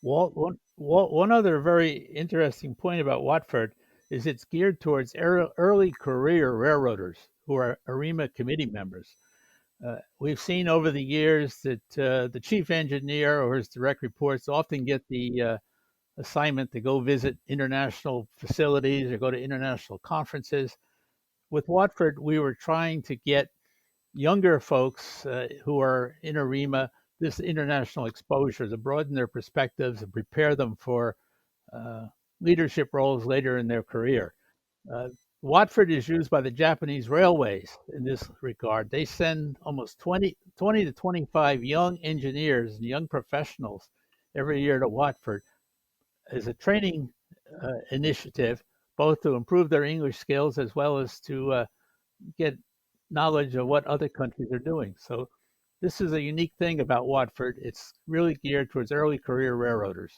One other very interesting point about Watford is it's geared towards early career railroaders who are AREMA committee members. We've seen over the years that the chief engineer or his direct reports often get the assignment to go visit international facilities or go to international conferences. With Watford, we were trying to get younger folks who are in AREMA this international exposure to broaden their perspectives and prepare them for uh, leadership roles later in their career. Uh, Watford is used by the Japanese railways in this regard. They send almost 20 to 25 young engineers and young professionals every year to Watford as a training initiative, both to improve their English skills as well as to get knowledge of what other countries are doing. So this is a unique thing about Watford. It's really geared towards early career railroaders.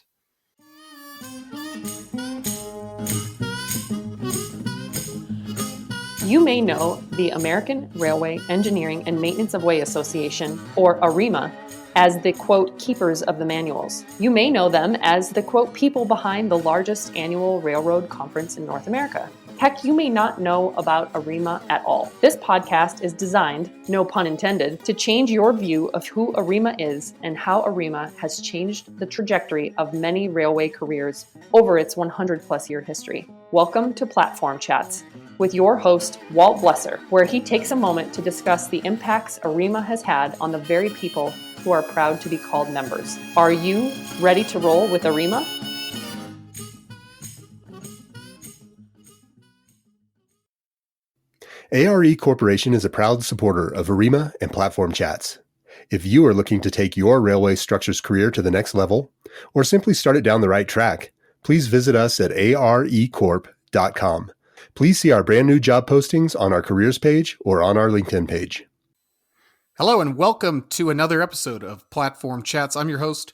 You may know the American Railway Engineering and Maintenance of Way Association, or AREMA, as the, quote, keepers of the manuals. You may know them as the, quote, people behind the largest annual railroad conference in North America. Heck, you may not know about AREMA at all. This podcast is designed, no pun intended, to change your view of who AREMA is and how AREMA has changed the trajectory of many railway careers over its 100-plus year history. Welcome to Platform Chats with your host, Walt Blesser, where he takes a moment to discuss the impacts AREMA has had on the very people who are proud to be called members. Are you ready to roll with AREMA? ARE Corporation is a proud supporter of AREMA and Platform Chats. If you are looking to take your railway structures career to the next level, or simply start it down the right track, please visit us at arecorp.com. Please see our brand new job postings on our careers page or on our LinkedIn page. Hello and welcome to another episode of Platform Chats. I'm your host,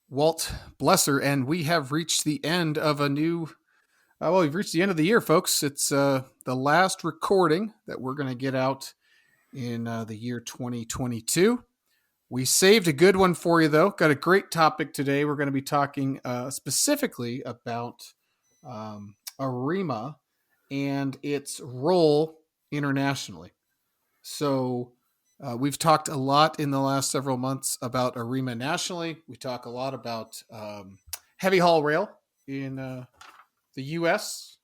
Walt Blesser, and we have reached the end of we've reached the end of the year, folks. It's the last recording that we're going to get out in the year 2022. We saved a good one for you, though. Got a great topic today. We're going to be talking specifically about AREMA and its role internationally. So we've talked a lot in the last several months about AREMA nationally. We talk a lot about heavy haul rail in the U.S.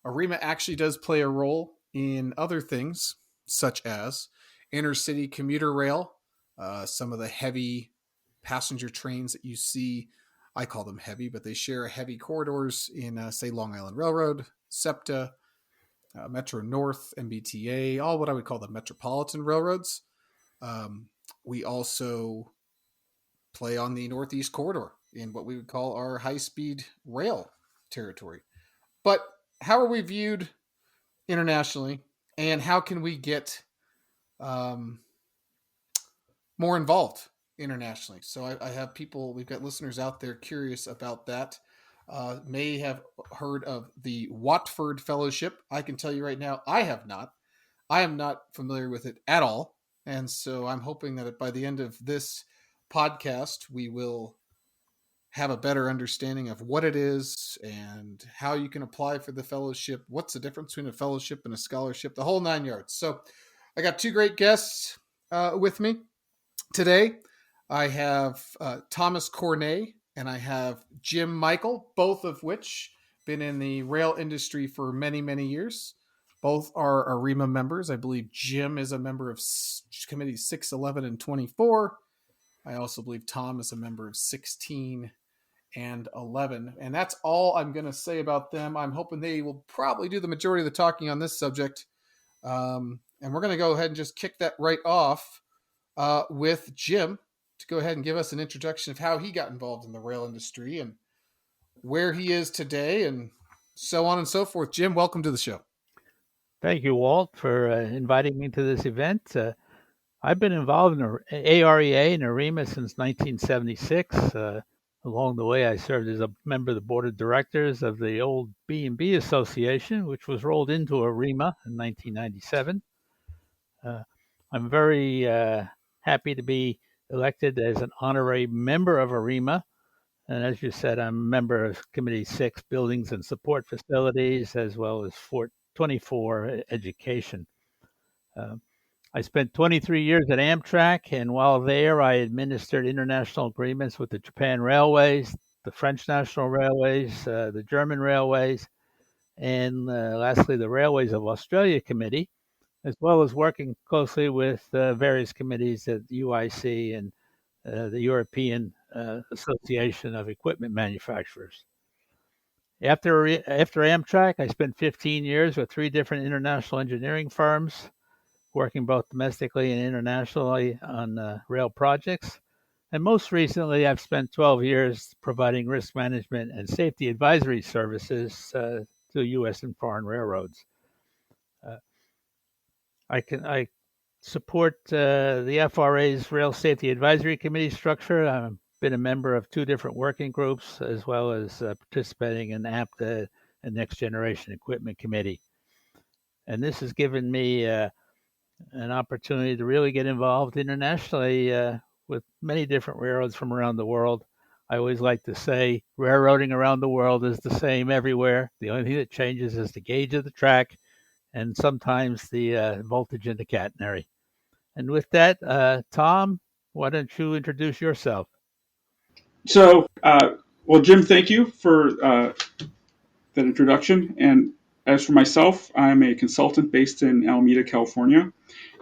AREMA actually does play a role in other things, such as intercity commuter rail, some of the heavy passenger trains that you see. I call them heavy, but they share heavy corridors in, say, Long Island Railroad, SEPTA, Metro North, MBTA, all what I would call the metropolitan railroads. We also play on the Northeast Corridor in what we would call our high-speed rail territory. But how are we viewed internationally, and how can we get more involved internationally? So I have people, we've got listeners out there curious about that. May have heard of the Watford Fellowship. I can tell you right now, I have not. I am not familiar with it at all. And so I'm hoping that by the end of this podcast, we will have a better understanding of what it is and how you can apply for the fellowship. What's the difference between a fellowship and a scholarship? The whole 9 yards. So I got two great guests with me today. I have Thomas Cornille and I have Jim Michel, both of which been in the rail industry for many, many years. Both are AREMA members. I believe Jim is a member of committees 6, 11, and 24. I also believe Tom is a member of 16 and 11. And that's all I'm going to say about them. I'm hoping they will probably do the majority of the talking on this subject. And we're going to go ahead and just kick that right off with Jim to go ahead and give us an introduction of how he got involved in the rail industry and where he is today and so on and so forth. Jim, welcome to the show. Thank you, Walt, for inviting me to this event. I've been involved in AREA and AREMA since 1976. Along the way, I served as a member of the board of directors of the old B&B Association, which was rolled into AREMA in 1997. I'm very happy to be elected as an honorary member of AREMA. And as you said, I'm a member of Committee 6, Buildings and Support Facilities, as well as 24, Education. I spent 23 years at Amtrak, and while there, I administered international agreements with the Japan Railways, the French National Railways, the German Railways, and lastly, the Railways of Australia Committee, as well as working closely with various committees at UIC and the European Association of Equipment Manufacturers. After Amtrak, I spent 15 years with 3 different international engineering firms, working both domestically and internationally on rail projects. And most recently, I've spent 12 years providing risk management and safety advisory services to U.S. and foreign railroads. I support the FRA's Rail Safety Advisory Committee structure. I've been a member of 2 different working groups, as well as participating in APTA and Next Generation Equipment Committee. And this has given me an opportunity to really get involved internationally with many different railroads from around the world. I always like to say railroading around the world is the same everywhere. The only thing that changes is the gauge of the track and sometimes the voltage in the catenary. And with that, Tom, why don't you introduce yourself? So, well, Jim, thank you for that introduction. And as for myself, I'm a consultant based in Alameda, California.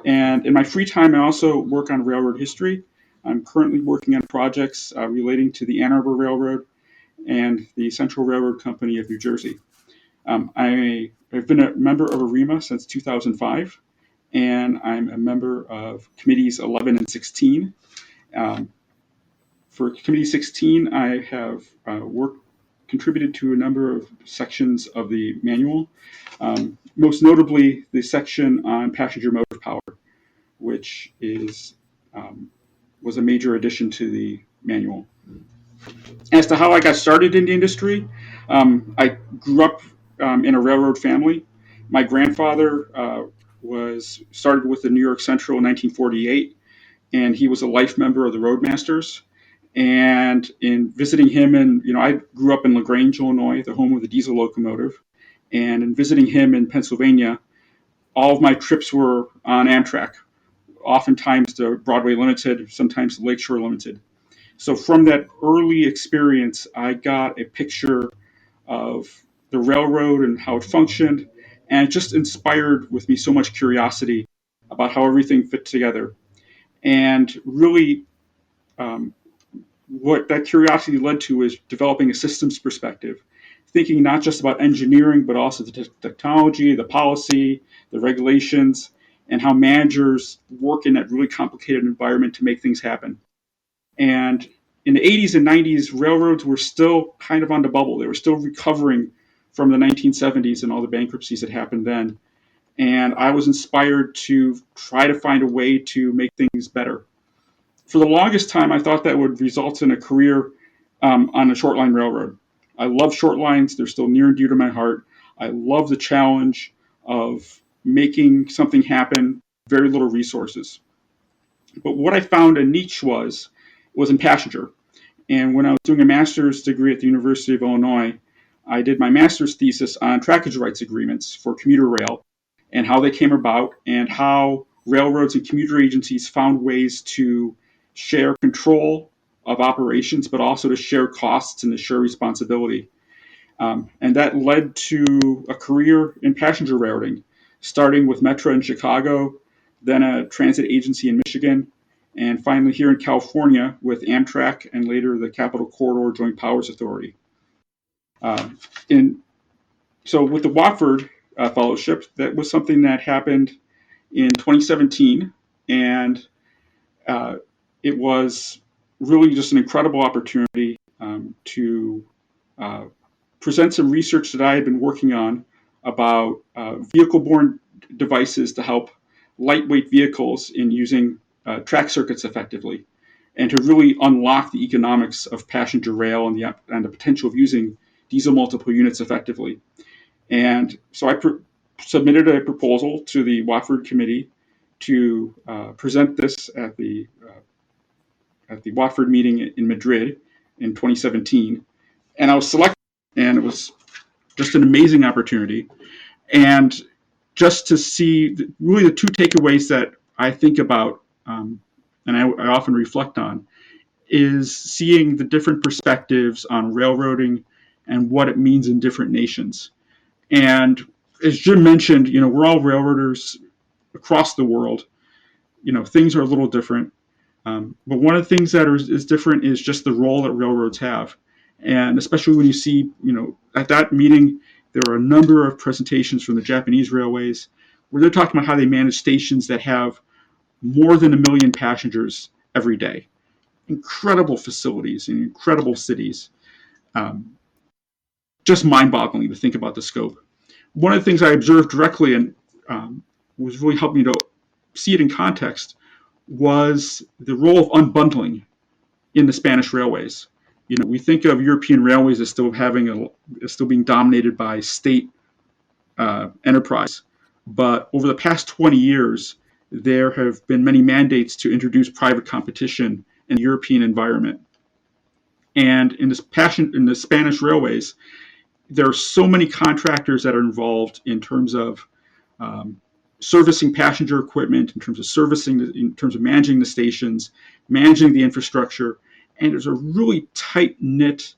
And in my free time, I also work on railroad history. I'm currently working on projects relating to the Ann Arbor Railroad and the Central Railroad Company of New Jersey. I've been a member of AREMA since 2005, and I'm a member of Committees 11 and 16. For Committee 16, I have contributed to a number of sections of the manual, most notably the section on passenger motive power, which was a major addition to the manual. As to how I got started in the industry, I grew up in a railroad family. My grandfather was started with the New York Central in 1948, and he was a life member of the Roadmasters. And in visiting him, I grew up in LaGrange, Illinois, the home of the diesel locomotive. And in visiting him in Pennsylvania, all of my trips were on Amtrak, oftentimes the Broadway Limited, sometimes the Lakeshore Limited. So from that early experience, I got a picture of the railroad and how it functioned, and it just inspired with me so much curiosity about how everything fit together. And really, what that curiosity led to is developing a systems perspective, thinking not just about engineering, but also the technology, the policy, the regulations, and how managers work in that really complicated environment to make things happen. And in the 80s and 90s, railroads were still kind of on the bubble. They were still recovering from the 1970s and all the bankruptcies that happened then. And I was inspired to try to find a way to make things better. For the longest time, I thought that would result in a career on a short line railroad. I love short lines. They're still near and dear to my heart. I love the challenge of making something happen, very little resources. But what I found a niche was in passenger. And when I was doing a master's degree at the University of Illinois, I did my master's thesis on trackage rights agreements for commuter rail and how they came about and how railroads and commuter agencies found ways to share control of operations, but also to share costs and to share responsibility. And that led to a career in passenger railroading, starting with Metra in Chicago, then a transit agency in Michigan, and finally here in California with Amtrak and later the Capital Corridor Joint Powers Authority. So with the Watford Fellowship, that was something that happened in 2017, and it was really just an incredible opportunity to present some research that I had been working on about vehicle-borne devices to help lightweight vehicles in using track circuits effectively, and to really unlock the economics of passenger rail and the potential of using diesel multiple units effectively. And so I submitted a proposal to the Watford Committee to present this at the Watford meeting in Madrid. in 2017, and I was selected, and it was just an amazing opportunity. And just to see really the two takeaways that I think about, and I often reflect on, is seeing the different perspectives on railroading and what it means in different nations. And as Jim mentioned, we're all railroaders across the world. Things are a little different. But one of the things that is different is just the role that railroads have. And especially when you see, at that meeting, there were a number of presentations from the Japanese railways where they're talking about how they manage stations that have more than 1 million passengers every day. Incredible facilities in incredible cities. Just mind-boggling to think about the scope. One of the things I observed directly and was really helped me to see it in context was the role of unbundling in the Spanish railways. We think of European railways as still being dominated by state enterprise, but over the past 20 years, there have been many mandates to introduce private competition in the European environment. And in the Spanish railways, there are so many contractors that are involved in terms of servicing passenger equipment, in terms of managing the stations, managing the infrastructure, and there's a really tight-knit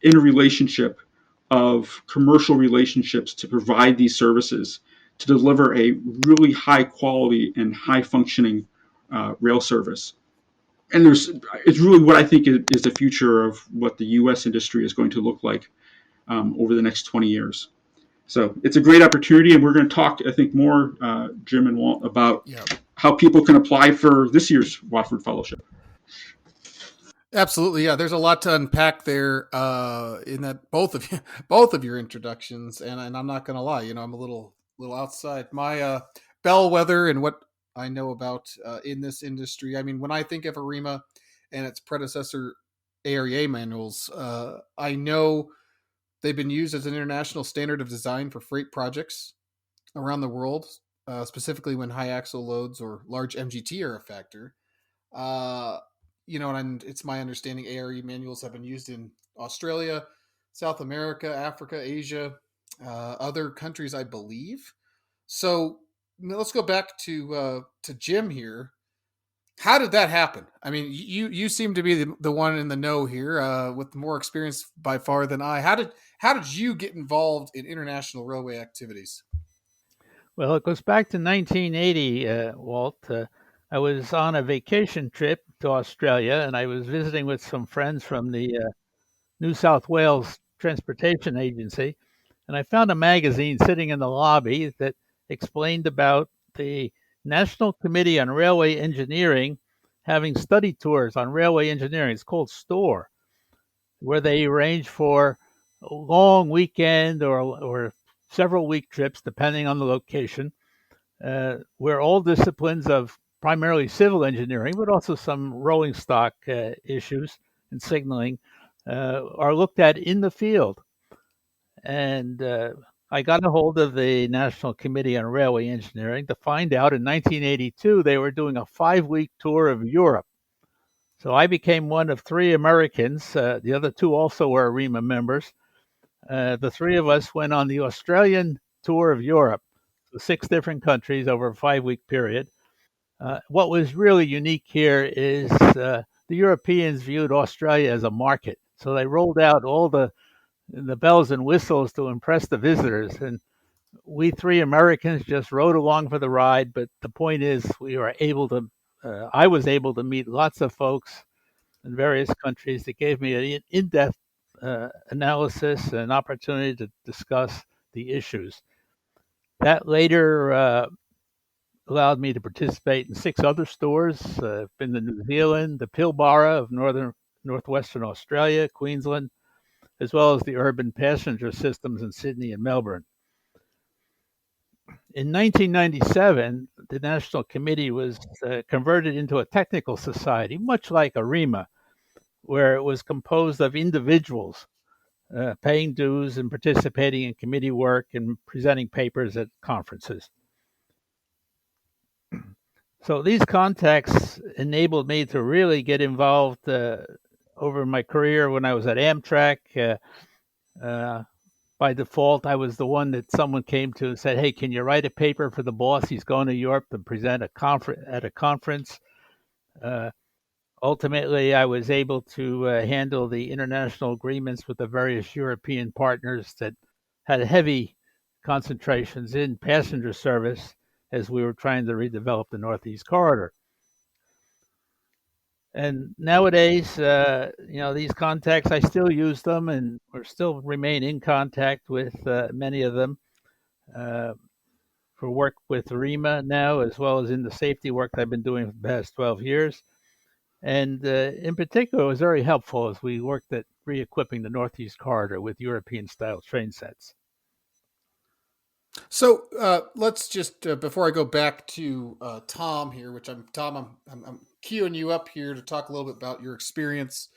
interrelationship of commercial relationships to provide these services, to deliver a really high quality and high functioning rail service. And it's really what I think is the future of what the U.S. industry is going to look like over the next 20 years. So it's a great opportunity, and we're going to talk, I think, more, Jim and Walt, about how people can apply for this year's Watford Fellowship. Absolutely, yeah. There's a lot to unpack there in that both of your introductions, and I'm not going to lie, I'm a little outside my bellwether and what I know about in this industry. I mean, when I think of AREMA and its predecessor AREA manuals, I know they've been used as an international standard of design for freight projects around the world, specifically when high axle loads or large MGT are a factor. And it's my understanding ARE manuals have been used in Australia, South America, Africa, Asia, other countries, I believe. So let's go back to Jim here. How did that happen? I mean, you seem to be the one in the know here, with more experience by far than I. How did you get involved in international railway activities? Well, it goes back to 1980, Walt. I was on a vacation trip to Australia, and I was visiting with some friends from the New South Wales Transportation Agency, and I found a magazine sitting in the lobby that explained about the National Committee on Railway Engineering having study tours on railway engineering. It's called STORE, where they arrange for a long weekend or several week trips, depending on the location, where all disciplines of primarily civil engineering, but also some rolling stock issues and signaling, are looked at in the field. And I got a hold of the National Committee on Railway Engineering to find out in 1982 they were doing a 5-week tour of Europe. So I became one of 3 Americans. The other 2 also were AREMA members. The 3 of us went on the Australian tour of Europe, 6 different countries over a 5-week period. What was really unique here is the Europeans viewed Australia as a market. So they rolled out all the bells and whistles to impress the visitors. And we 3 Americans just rode along for the ride. But the point is, I was able to meet lots of folks in various countries that gave me an in-depth analysis and opportunity to discuss the issues. That later allowed me to participate in 6 other stores. I've been to New Zealand, the Pilbara of northwestern Australia, Queensland, as well as the urban passenger systems in Sydney and Melbourne. In 1997, the National Committee was converted into a technical society, much like AREMA, where it was composed of individuals paying dues and participating in committee work and presenting papers at conferences. So these contacts enabled me to really get involved over my career when I was at Amtrak. By default, I was the one that someone came to and said, "Hey, can you write a paper for the boss? He's going to Europe to present at a conference." Uh, Ultimately, I was able to handle the international agreements with the various European partners that had heavy concentrations in passenger service as we were trying to redevelop the Northeast Corridor. And nowadays, these contacts, I still use them and or still remain in contact with many of them uh, for work with AREMA now, as well as in the safety work I've been doing for the past 12 years. And in particular, it was very helpful as we worked at re-equipping the Northeast Corridor with European-style train sets. So let's just before I go back to Tom here, which I'm queuing you up here to talk a little bit about your experience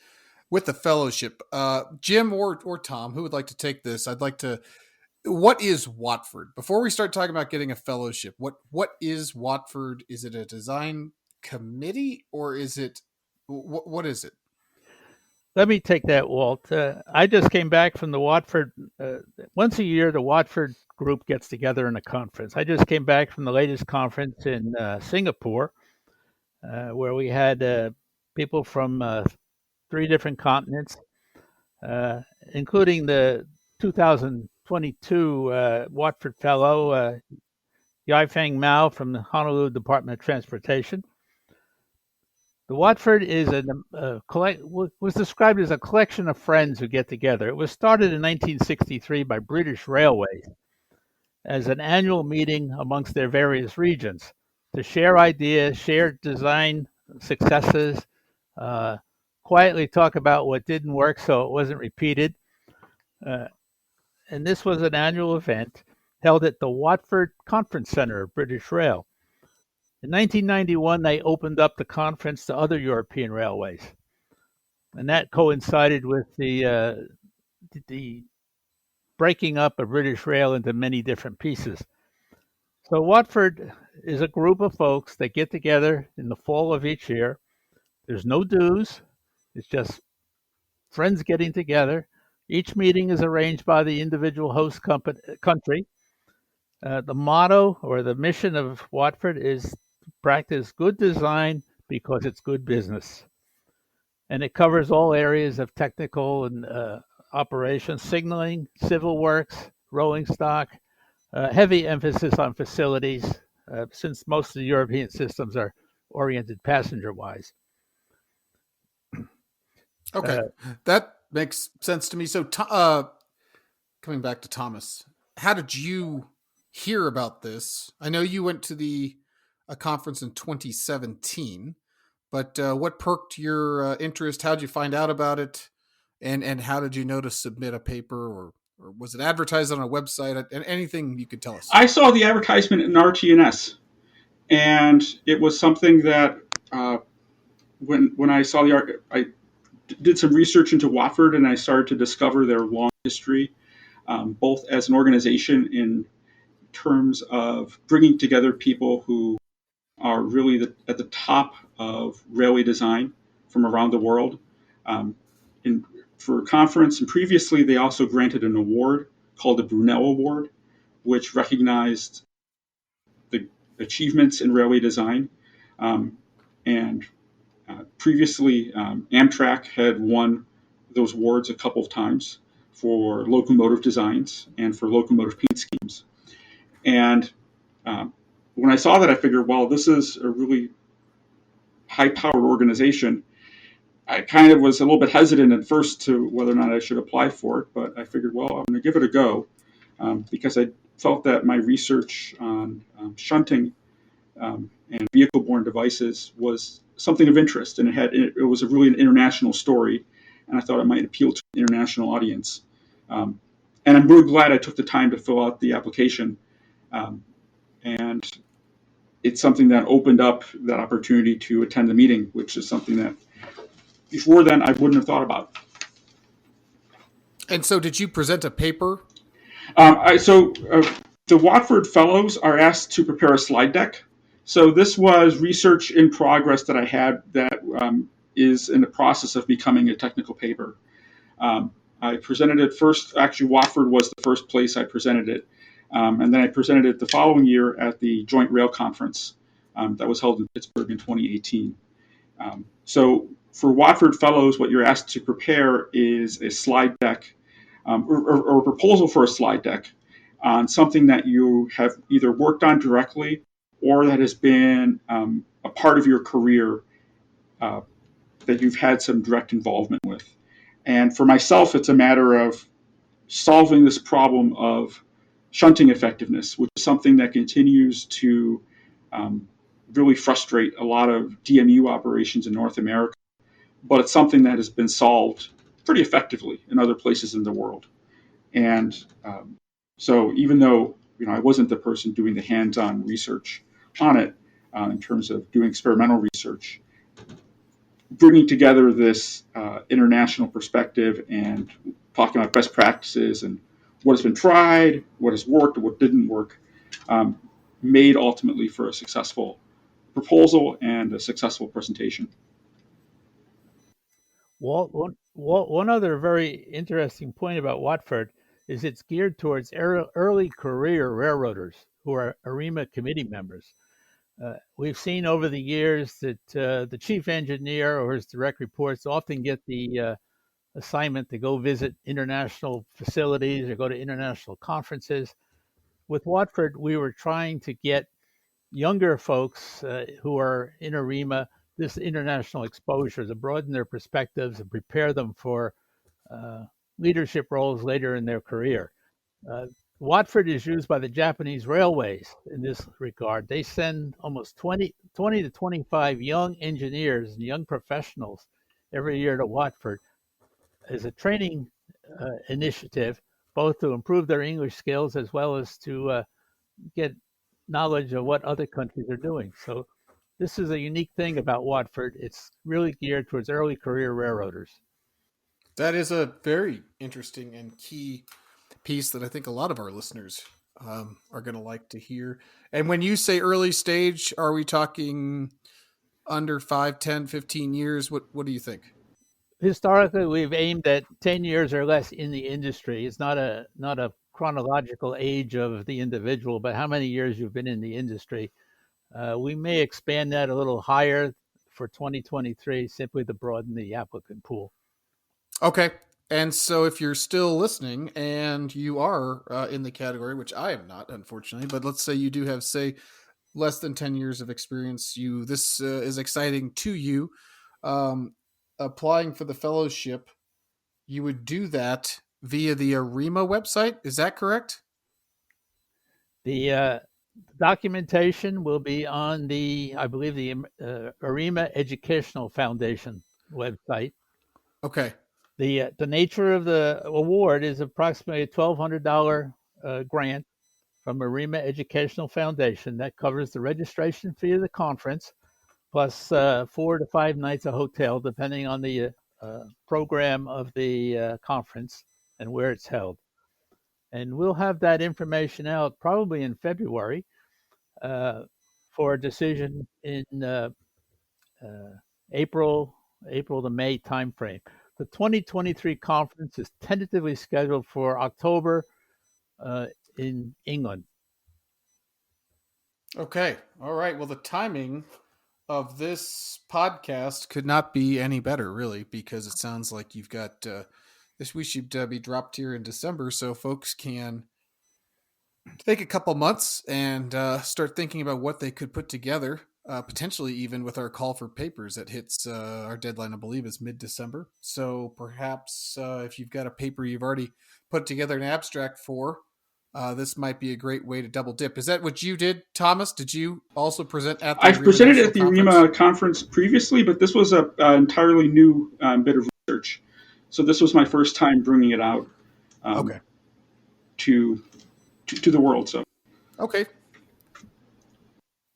with the fellowship. Jim or Tom, who would like to take this? I'd like to. What is Watford? Before we start talking about getting a fellowship, what is Watford? Is it a design committee or is it what is it? Let me take that, Walt. I just came back from the Watford. Once a year, the Watford group gets together in a conference. I just came back from the latest conference in Singapore, where we had people from 3 different continents, including the 2022 Watford Fellow, Yifeng Mao from the Honolulu Department of Transportation. The Watford is was described as a collection of friends who get together. It was started in 1963 by British Railways as an annual meeting amongst their various regions to share ideas, share design successes, quietly talk about what didn't work so it wasn't repeated. And this was an annual event held at the Watford Conference Centre of British Rail. In 1991, they opened up the conference to other European railways, and that coincided with the breaking up of British Rail into many different pieces. So Watford is a group of folks that get together in the fall of each year. There's no dues. It's just friends getting together. Each meeting is arranged by the individual host country. The motto or the mission of Watford is to practice good design because it's good business. And it covers all areas of technical and operations, signaling, civil works, rolling stock, heavy emphasis on facilities, since most of the European systems are oriented passenger-wise. Okay, that makes sense to me. So, coming back to Thomas, how did you hear about this? I know you went to a conference in 2017, but what perked your interest? How did you find out about it? And how did you know to submit a paper, or was it advertised on a website? And anything you could tell us. I saw the advertisement in RTNS, and it was something that when I saw I did some research into Watford, and I started to discover their long history, both as an organization in terms of bringing together people who are really at the top of railway design from around the world. Um, for a conference, and previously they also granted an award called the Brunel Award, which recognized the achievements in railway design. And previously, Amtrak had won those awards a couple of times for locomotive designs and for locomotive paint schemes. And when I saw that, I figured, well, this is a really high-powered organization. I kind of was a little bit hesitant at first to whether or not I should apply for it, but I figured, well, I'm going to give it a go because I felt that my research on shunting and vehicle-borne devices was something of interest, and it was really an international story, and I thought it might appeal to an international audience. And I'm really glad I took the time to fill out the application, and it's something that opened up that opportunity to attend the meeting, which is something that before then I wouldn't have thought about. And so, did you present a paper? The Watford Fellows are asked to prepare a slide deck. So this was research in progress that I had that is in the process of becoming a technical paper. I presented it first. Actually, Watford was the first place I presented it, and then I presented it the following year at the Joint Rail Conference that was held in Pittsburgh in 2018. So for Watford Fellows, what you're asked to prepare is a slide deck or a proposal for a slide deck on something that you have either worked on directly or that has been a part of your career that you've had some direct involvement with. And for myself, it's a matter of solving this problem of shunting effectiveness, which is something that continues to really frustrate a lot of DMU operations in North America. But it's something that has been solved pretty effectively in other places in the world. And so even though I wasn't the person doing the hands-on research on it in terms of doing experimental research, bringing together this international perspective and talking about best practices and what has been tried, what has worked, what didn't work, made ultimately for a successful proposal and a successful presentation. Walt, one other very interesting point about Watford is it's geared towards early career railroaders who are AREMA committee members. We've seen over the years that the chief engineer or his direct reports often get the assignment to go visit international facilities or go to international conferences. With Watford, we were trying to get younger folks who are in AREMA this international exposure to broaden their perspectives and prepare them for leadership roles later in their career. Uh, Watford is used by the Japanese railways in this regard. They send almost 20 to 25 young engineers and young professionals every year to Watford as a training initiative, both to improve their English skills as well as to get knowledge of what other countries are doing. So this is a unique thing about Watford. It's really geared towards early career railroaders. That is a very interesting and key piece that I think a lot of our listeners are going to like to hear. And when you say early stage, are we talking under 5, 10, 15 years? What do you think? Historically, we've aimed at 10 years or less in the industry. It's not a chronological age of the individual, but how many years you've been in the industry. We may expand that a little higher for 2023, simply to broaden the applicant pool. Okay. And so if you're still listening and you are in the category, which I am not, unfortunately, but let's say you do have, say, less than 10 years of experience, this is exciting to you. Applying for the fellowship, you would do that via the AREMA website. Is that correct? The documentation will be on I believe, the AREMA Educational Foundation website. Okay. The nature of the award is approximately a $1,200 grant from AREMA Educational Foundation that covers the registration fee of the conference, plus 4 to 5 nights of hotel, depending on the program of the conference and where it's held. And we'll have that information out probably in February for a decision in April to May timeframe. The 2023 conference is tentatively scheduled for October in England. Okay. All right. Well, the timing of this podcast could not be any better, really, because it sounds like you've got this. We should be dropped here in December, so folks can take a couple months and start thinking about what they could put together. Potentially, even with our call for papers that hits our deadline, I believe, is mid-December. So perhaps if you've got a paper you've already put together an abstract for, this might be a great way to double dip. Is that what you did, Thomas? Did you also present at the I've AREMA presented National at the Conference? AREMA conference previously, but this was an entirely new bit of research. So this was my first time bringing it out Okay. to the world. So Okay.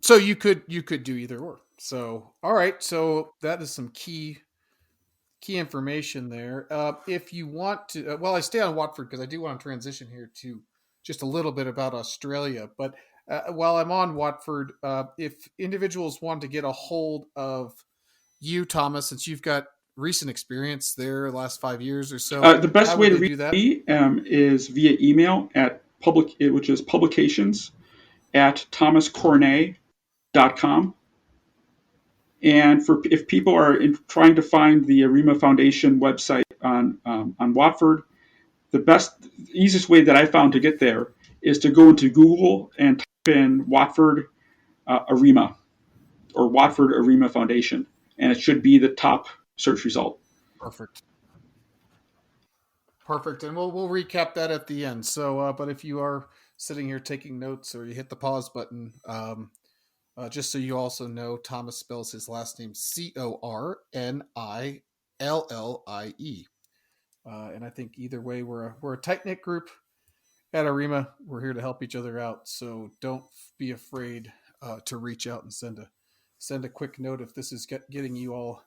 So you could do either or. So all right. So that is some key information there. If you want to, well, I stay on Watford because I do want to transition here to just a little bit about Australia. But while I'm on Watford, if individuals want to get a hold of you, Thomas, since you've got recent experience there, last 5 years or so, The best how way would to they do reach that? me is via email at which is publications@thomascornille.com. And if people are trying to find the AREMA Foundation website on Watford, the easiest way that I found to get there is to go into Google and type in Watford AREMA or Watford AREMA Foundation, and it should be the top search result. Perfect. Perfect. And we'll recap that at the end. So, but if you are sitting here taking notes or you hit the pause button, just so you also know, Thomas spells his last name Cornillie. And I think either way, we're a tight knit group at AREMA. We're here to help each other out. So don't be afraid to reach out and send a quick note if this is getting you all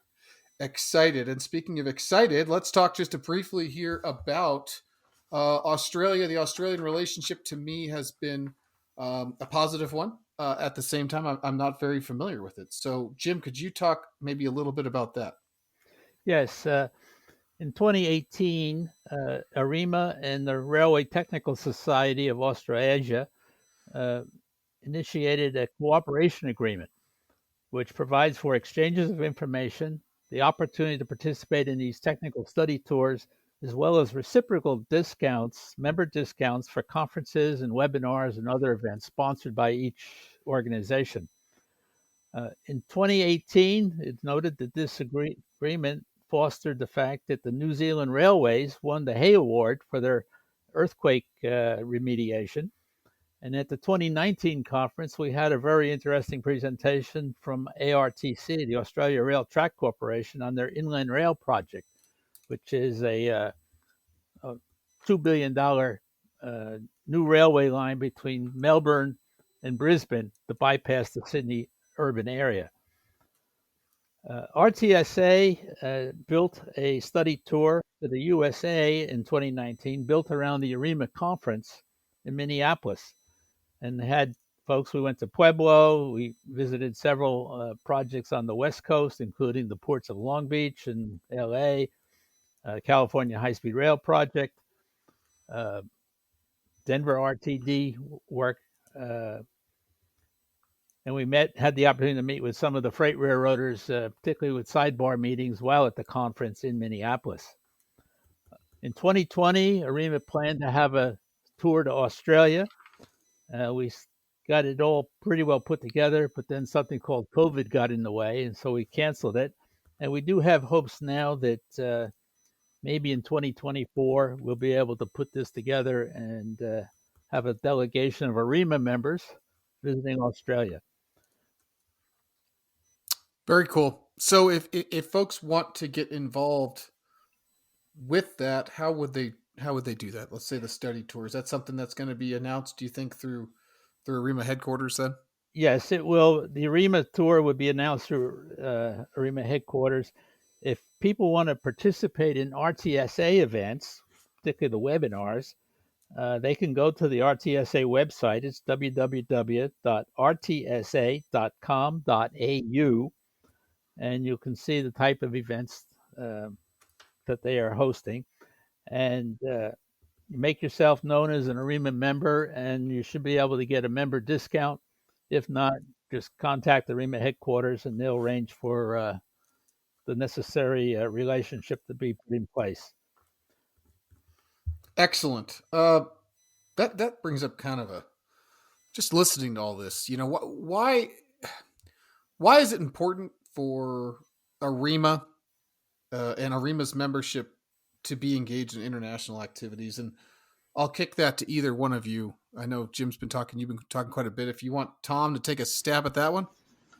excited. And speaking of excited, let's talk just briefly here about Australia. The Australian relationship to me has been a positive one. At the same time, I'm not very familiar with it. So, Jim, could you talk maybe a little bit about that? Yes, in 2018, AREMA and the Railway Technical Society of Australasia uh, initiated a cooperation agreement, which provides for exchanges of information, the opportunity to participate in these technical study tours, as well as reciprocal discounts, member discounts for conferences and webinars and other events sponsored by each organization. In 2018, it's noted that this agreement fostered the fact that the New Zealand Railways won the Hay Award for their earthquake remediation. And at the 2019 conference, we had a very interesting presentation from ARTC, the Australia Rail Track Corporation, on their Inland Rail project, which is a $2 billion new railway line between Melbourne and Brisbane to bypass the Sydney urban area. RTSA built a study tour to the USA in 2019, built around the AREMA conference in Minneapolis, and had folks. We went to Pueblo. We visited several projects on the West Coast, including the ports of Long Beach and LA, California High Speed Rail Project, uh, Denver RTD work. And we had the opportunity to meet with some of the freight railroaders, particularly with sidebar meetings while at the conference in Minneapolis. In 2020, AREMA planned to have a tour to Australia. We got it all pretty well put together, but then something called COVID got in the way, and so we canceled it. And we do have hopes now that maybe in 2024 we'll be able to put this together and have a delegation of AREMA members visiting Australia. Very cool. So, if folks want to get involved with that, how would they do that? Let's say the study tour. Is that something that's going to be announced, do you think, through AREMA headquarters then? Yes, it will. The AREMA tour would be announced through AREMA headquarters. If people want to participate in RTSA events, particularly the webinars, they can go to the RTSA website. It's www.rtsa.com.au, and you can see the type of events that they are hosting. And you make yourself known as an AREMA member, and you should be able to get a member discount. If not, just contact the AREMA headquarters, and they'll arrange for the necessary relationship to be put in place. Excellent. That brings up kind of just listening to all this. You know, why is it important for AREMA and AREMA's membership to be engaged in international activities? And I'll kick that to either one of you. I know Jim's been talking, you've been talking quite a bit. If you want Tom to take a stab at that one.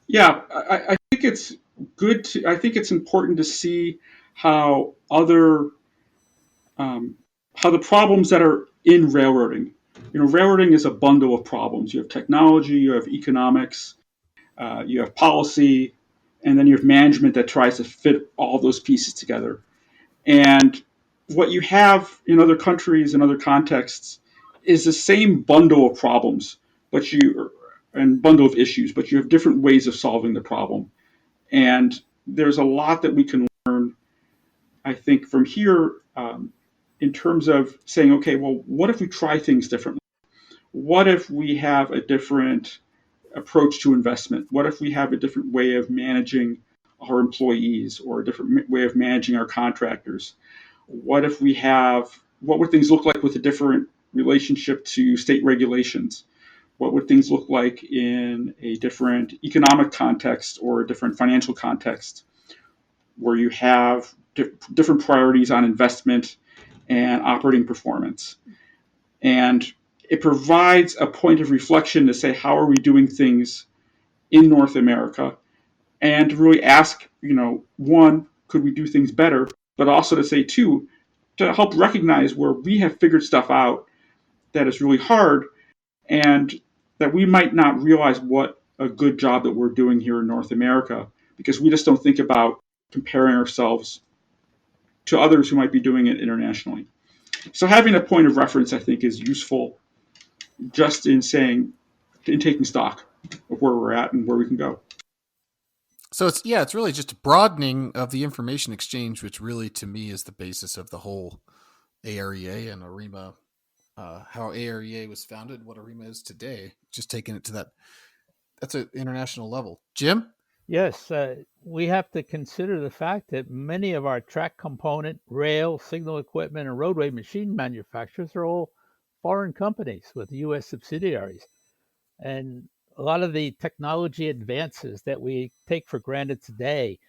Yeah, I think it's good. I think it's important to see how how the problems that are in railroading. Railroading is a bundle of problems. You have technology, you have economics, you have policy, and then you have management that tries to fit all those pieces together. And what you have in other countries and other contexts is the same bundle of problems, and bundle of issues, but you have different ways of solving the problem. And there's a lot that we can learn, I think, from here in terms of saying, okay, well, what if we try things differently? What if we have a different approach to investment? What if we have a different way of managing our employees or a different way of managing our contractors? What if we have, what would things look like with a different relationship to state regulations? What would things look like in a different economic context or a different financial context where you have different priorities on investment and operating performance? And it provides a point of reflection to say, how are we doing things in North America? And to really ask, one, could we do things better? But also to say, two, to help recognize where we have figured stuff out that is really hard and that we might not realize what a good job that we're doing here in North America because we just don't think about comparing ourselves to others who might be doing it internationally. So having a point of reference, I think, is useful just in taking stock of where we're at and where we can go. So it's really just a broadening of the information exchange, which really to me is the basis of the whole AREA and AREMA, how AREA was founded, what AREMA is today, just taking it to that's an international level. Jim? Yes, we have to consider the fact that many of our track component, rail, signal equipment, and roadway machine manufacturers are all foreign companies with U.S. subsidiaries. And a lot of the technology advances that we take for granted today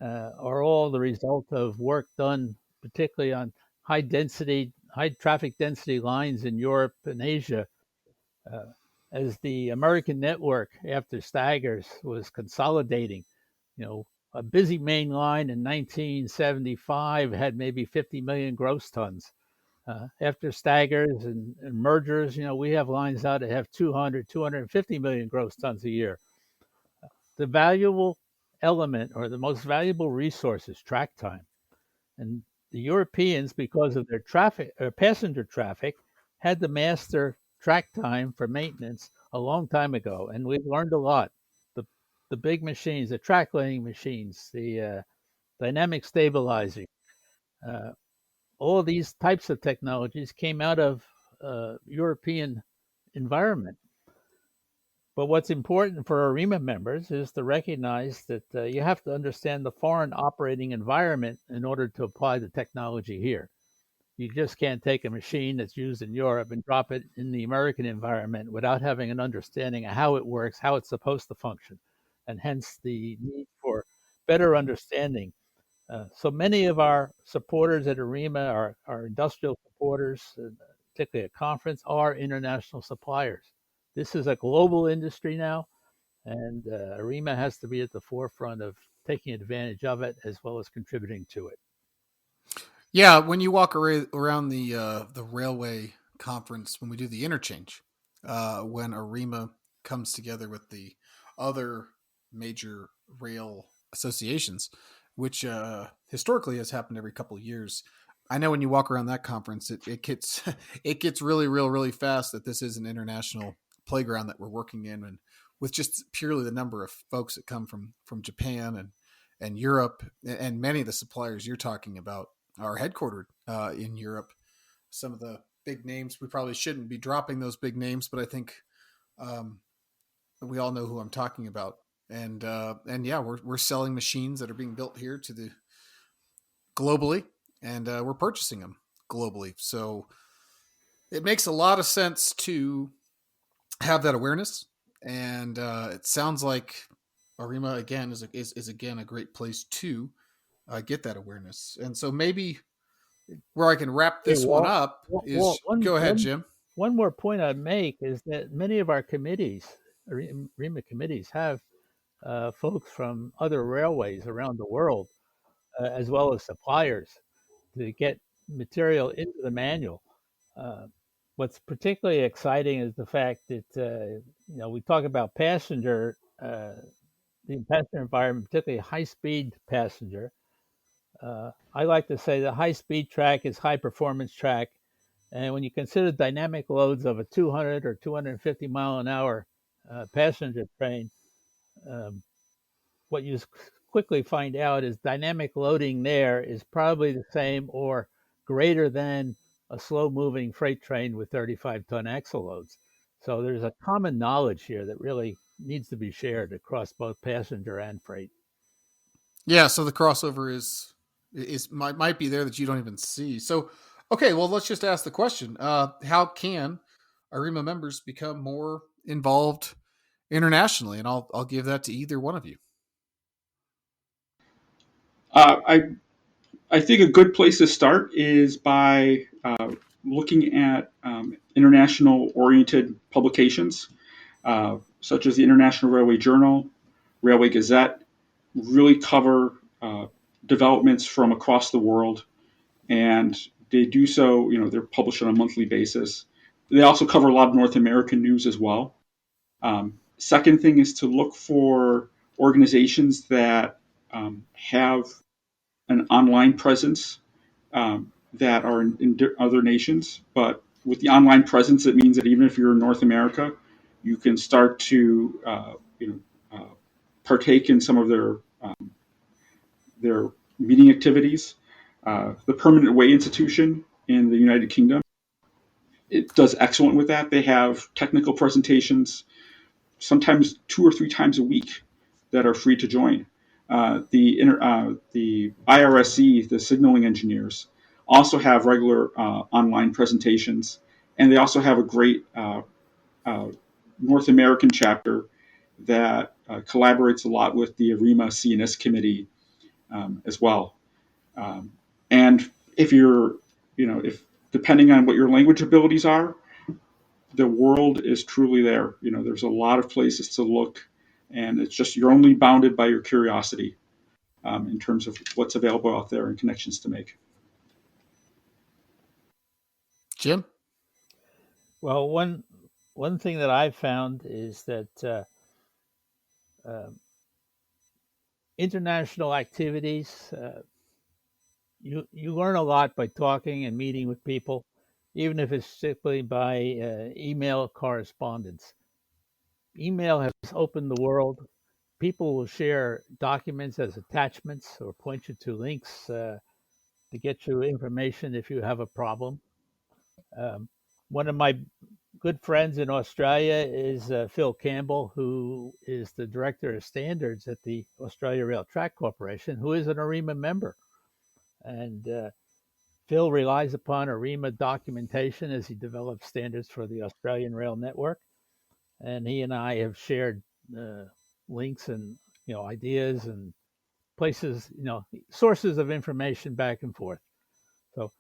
are all the result of work done, particularly on high traffic density lines in Europe and Asia. Uh, as the American network after Staggers was consolidating, a busy main line in 1975 had maybe 50 million gross tons. After Staggers and mergers, we have lines out that have 250 million gross tons a year. The valuable element or the most valuable resource is track time. And the Europeans, because of their passenger traffic, had to master track time for maintenance a long time ago. And we've learned a lot. The, the big machines, the track laying machines, the dynamic stabilizing, uh, all of these types of technologies came out of European environment. But what's important for AREMA members is to recognize that you have to understand the foreign operating environment in order to apply the technology here. You just can't take a machine that's used in Europe and drop it in the American environment without having an understanding of how it works, how it's supposed to function, and hence the need for better understanding. So many of our supporters at AREMA, our industrial supporters, particularly at conference, are international suppliers. This is a global industry now, and AREMA has to be at the forefront of taking advantage of it as well as contributing to it. Yeah, when you walk around the railway conference, when we do the interchange, when AREMA comes together with the other major rail associations, which historically has happened every couple of years. I know when you walk around that conference, it gets it gets really fast that this is an international playground that we're working in, and with just purely the number of folks that come from Japan and Europe, and many of the suppliers you're talking about are headquartered in Europe. Some of the big names, we probably shouldn't be dropping those big names, but I think we all know who I'm talking about. And yeah, we're selling machines that are being built here to the globally, and we're purchasing them globally. So it makes a lot of sense to have that awareness, and it sounds like AREMA again is again a great place to get that awareness. And so maybe where I can wrap this one up is go ahead, Jim. One more point I'd make is that many of our committees, AREMA committees, have folks from other railways around the world, as well as suppliers, to get material into the manual. What's particularly exciting is the fact that we talk about the passenger environment, particularly high-speed passenger. I like to say the high-speed track is high-performance track, and when you consider dynamic loads of a 200 or 250 mile an hour passenger train, what you quickly find out is dynamic loading there is probably the same or greater than a slow-moving freight train with 35-ton axle loads. So there's a common knowledge here that really needs to be shared across both passenger and freight. Yeah, so the crossover is might be there that you don't even see. So, okay, well, let's just ask the question: how can AREMA members become more involved internationally? And I'll give that to either one of you. I think a good place to start is by looking at international oriented publications, such as the International Railway Journal, Railway Gazette, really cover developments from across the world. And they do so, they're published on a monthly basis. They also cover a lot of North American news as well. Second thing is to look for organizations that have an online presence that are in other nations. But with the online presence, it means that even if you're in North America, you can start to partake in some of their meeting activities. The Permanent Way Institution in the United Kingdom, it does excellent with that. They have technical presentations, sometimes 2 or 3 times a week, that are free to join. The IRSE, the signaling engineers, also have regular online presentations, and they also have a great North American chapter that collaborates a lot with the AREMA CNS committee as well. And if you're, if depending on what your language abilities are, the world is truly there. There's a lot of places to look, and it's just you're only bounded by your curiosity in terms of what's available out there and connections to make. Jim? Well, one thing that I've found is that international activities, you learn a lot by talking and meeting with people, even if it's simply by email correspondence. Email has opened the world. People will share documents as attachments or point you to links to get you information if you have a problem. One of my good friends in Australia is Phil Campbell, who is the director of standards at the Australia Rail Track Corporation, who is an AREMA member. And Phil relies upon AREMA documentation as he develops standards for the Australian Rail Network. And he and I have shared links and ideas and places, sources of information back and forth. So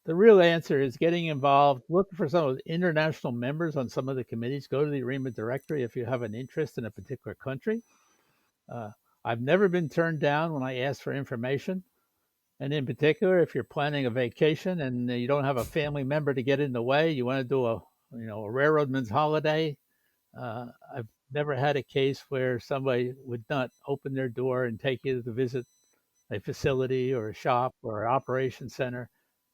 the real answer is getting involved. Look for some of the international members on some of the committees. Go to the AREMA directory if you have an interest in a particular country. I've never been turned down when I ask for information. And in particular, if you're planning a vacation and you don't have a family member to get in the way, you want to do a railroadman's holiday. I've never had a case where somebody would not open their door and take you to visit a facility or a shop or an operation center.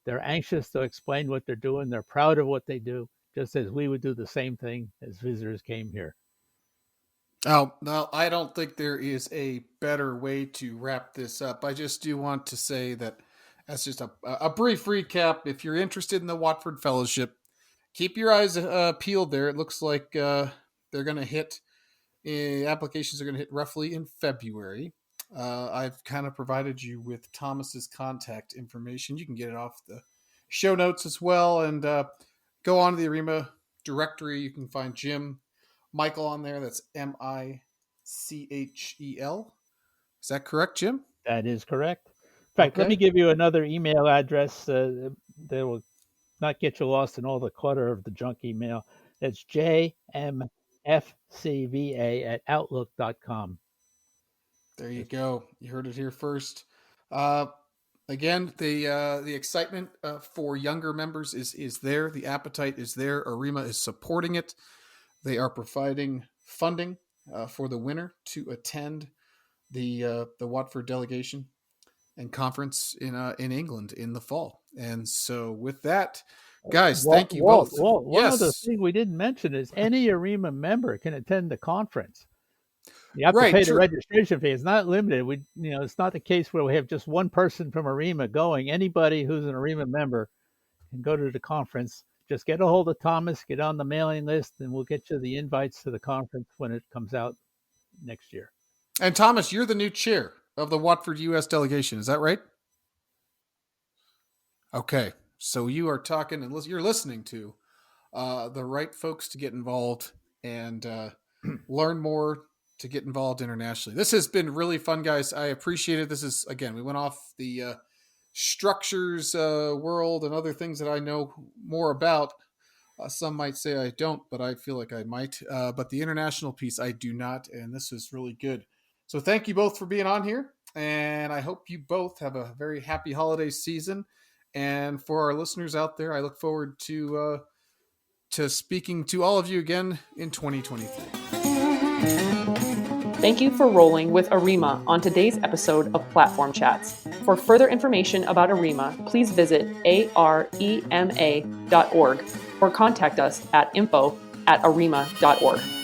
They're anxious to explain what they're doing. They're proud of what they do, just as we would do the same thing as visitors came here. Oh, no, I don't think there is a better way to wrap this up. I just do want to say that as just a brief recap, if you're interested in the Watford Fellowship, keep your eyes peeled there. It looks like they're going to hit, applications are going to hit roughly in February. I've kind of provided you with Thomas's contact information. You can get it off the show notes as well, and go on to the AREMA directory. You can find Jim Michel on there. That's Michel. Is that correct, Jim? That is correct. In fact, let me give you another email address that will not get you lost in all the clutter of the junk email. It's jmfcva@outlook.com. There you go. You heard it here first. Again, the excitement for younger members is there. The appetite is there. AREMA is supporting it. They are providing funding for the winner to attend the Watford delegation and conference in England in the fall. And so, with that, guys, thank you both. One other thing we didn't mention is any AREMA member can attend the conference. You have to Right, pay the true. registration fee. It's not limited. It's not the case where we have just one person from AREMA going. Anybody who's an AREMA member can go to the conference. Just get a hold of Thomas, get on the mailing list, and we'll get you the invites to the conference when it comes out next year. And Thomas, you're the new chair of the Watford U.S. delegation. Is that right? Okay. So you are talking and you're listening to the right folks to get involved and learn more to get involved internationally. This has been really fun, guys. I appreciate it. This is, again, we went off the structures world and other things that I know more about. Some might say I don't, but I feel like I might. But the international piece, I do not. And this is really good. So thank you both for being on here. And I hope you both have a very happy holiday season. And for our listeners out there, I look forward to speaking to all of you again in 2023. Thank you for rolling with AREMA on today's episode of Platform Chats. For further information about AREMA, please visit arema.org or contact us at info@arema.org.